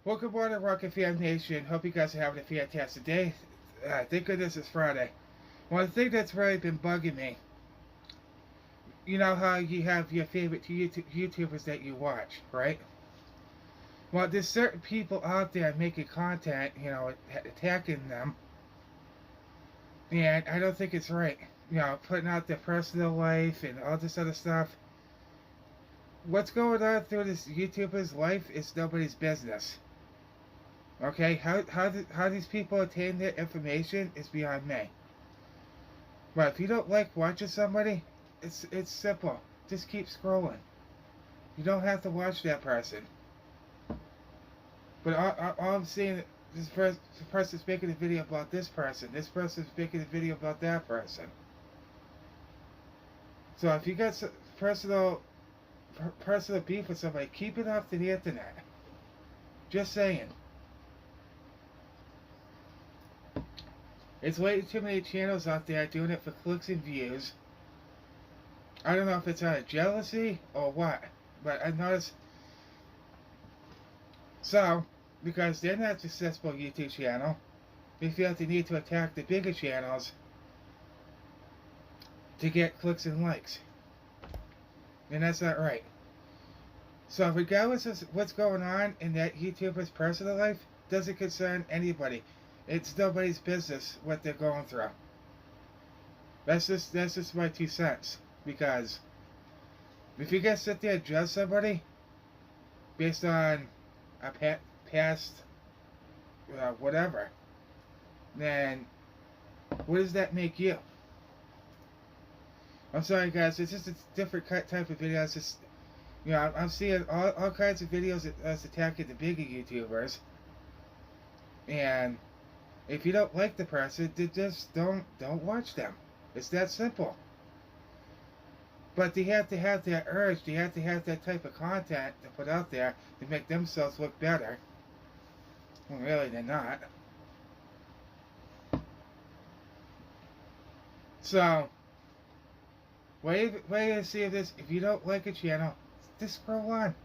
Well, good morning, Rocket Fan Nation. Hope you guys are having a fantastic day. Thank goodness it's Friday. One thing that's really been bugging me, you know how you have your favorite YouTubers that you watch, right? Well, there's certain people out there making content, attacking them, and I don't think it's right. Putting out their personal life and all this other stuff. What's going on through this YouTuber's life is nobody's business. Okay, how these people attain their information is beyond me. But if you don't like watching somebody, it's simple. Just keep scrolling. You don't have to watch that person. But all I'm seeing, this person's making a video about this person. This person's making a video about that person. So if you got some personal beef with somebody, keep it off the internet. Just saying. It's way too many channels out there doing it for clicks and views. I don't know if it's out of jealousy or what, but I noticed. So, because they're not a successful YouTube channel, they feel they need to attack the bigger channels to get clicks and likes. And that's not right. So regardless of what's going on in that YouTuber's personal life, doesn't concern anybody. It's nobody's business what they're going through. That's just my 2 cents. Because if you guys sit there and judge somebody based on a past whatever, then what does that make you? I'm sorry, guys. It's just a different type of video. It's just, I'm seeing all kinds of videos that's attacking the bigger YouTubers, and if you don't like the person, then just don't watch them. It's that simple. But they have to have that urge. They have to have that type of content to put out there to make themselves look better. Well, really, they're not. So, wait to see if this. If you don't like a channel, just scroll on.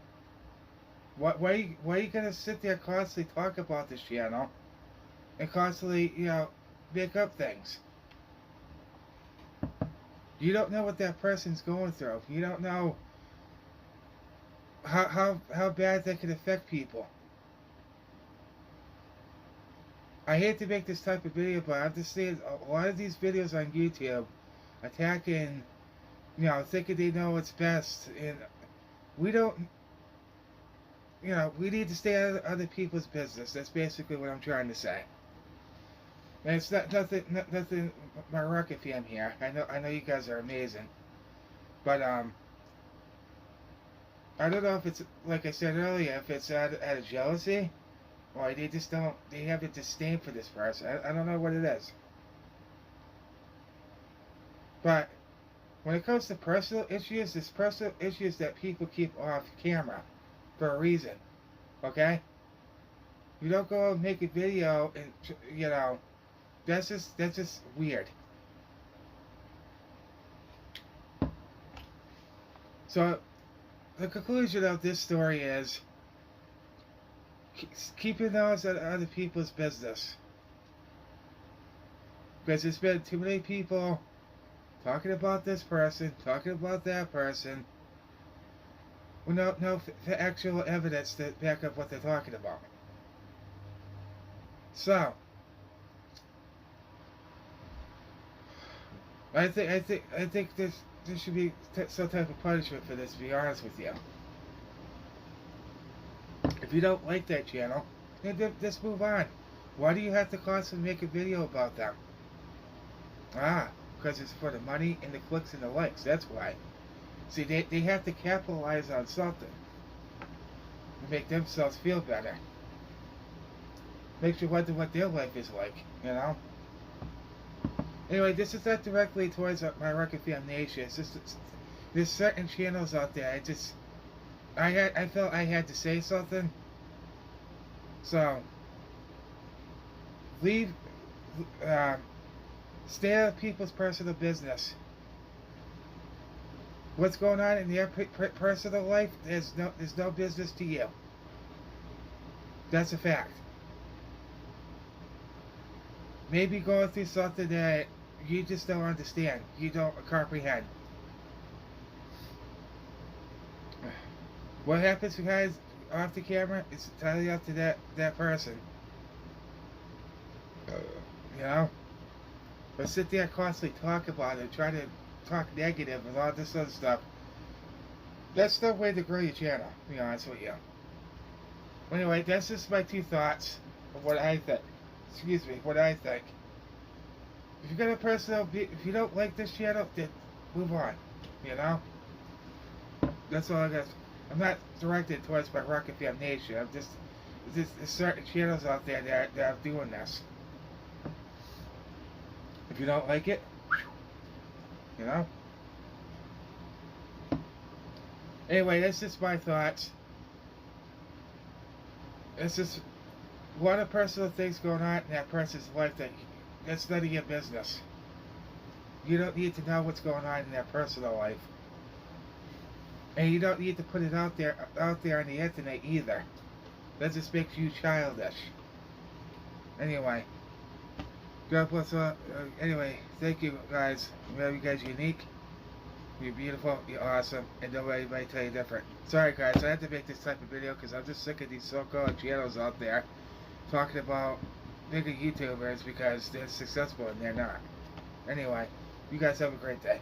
Why are you gonna sit there constantly talk about this channel and constantly, make up things? You don't know what that person's going through. You don't know how bad that can affect people. I hate to make this type of video, but I'm just saying a lot of these videos on YouTube attacking, thinking they know what's best, and we don't. We need to stay out of other people's business. That's basically what I'm trying to say. And it's nothing. My Rocket Fan here. I know you guys are amazing, but I don't know if it's like I said earlier, if it's out of jealousy, or they just don't. They have a disdain for this person. I don't know what it is. But when it comes to personal issues, there's personal issues that people keep off camera for a reason. Okay? You don't go and make a video and that's just weird. So, the conclusion of this story is keep your nose out of other people's business. Because there's been too many people talking about this person, talking about that person, with no actual evidence to back up what they're talking about. So, I think there should be some type of punishment for this. To be honest with you, if you don't like that channel, then just move on. Why do you have to constantly make a video about them? Because it's for the money and the clicks and the likes. That's why. See, they have to capitalize on something to make themselves feel better. Makes you wonder what their life is like. Anyway, this is not directly towards my Rocket Fan Nation. It's just there's certain channels out there. I felt I had to say something. So stay out of people's personal business. What's going on in their personal life? There's no business to you. That's a fact. Maybe going through something that you just don't understand. You don't comprehend. What happens, guys, off the camera is entirely up to that person. You know? But sit there and constantly talk about it, try to talk negative and all this other stuff. That's the way to grow your channel, to be honest with you. Anyway, that's just my 2 thoughts of what I think. Excuse me, what I think. If you got a personal, if you don't like this channel, then move on. You know? That's all I got. I'm not directed towards my Rocket Fam Nation. I'm just, there's certain channels out there that are doing this. If you don't like it, you know? Anyway, that's just my thoughts. It's just a lot of personal things going on in that person's life that's none of your business. You don't need to know what's going on in their personal life. And you don't need to put it out there on the internet either. That just makes you childish. Anyway, God bless all. Anyway, thank you guys. You guys unique. You're beautiful. You're awesome. And don't let anybody tell you different. Sorry guys, I had to make this type of video because I'm just sick of these so-called channels out there talking about bigger YouTubers because they're successful and they're not. Anyway, you guys have a great day.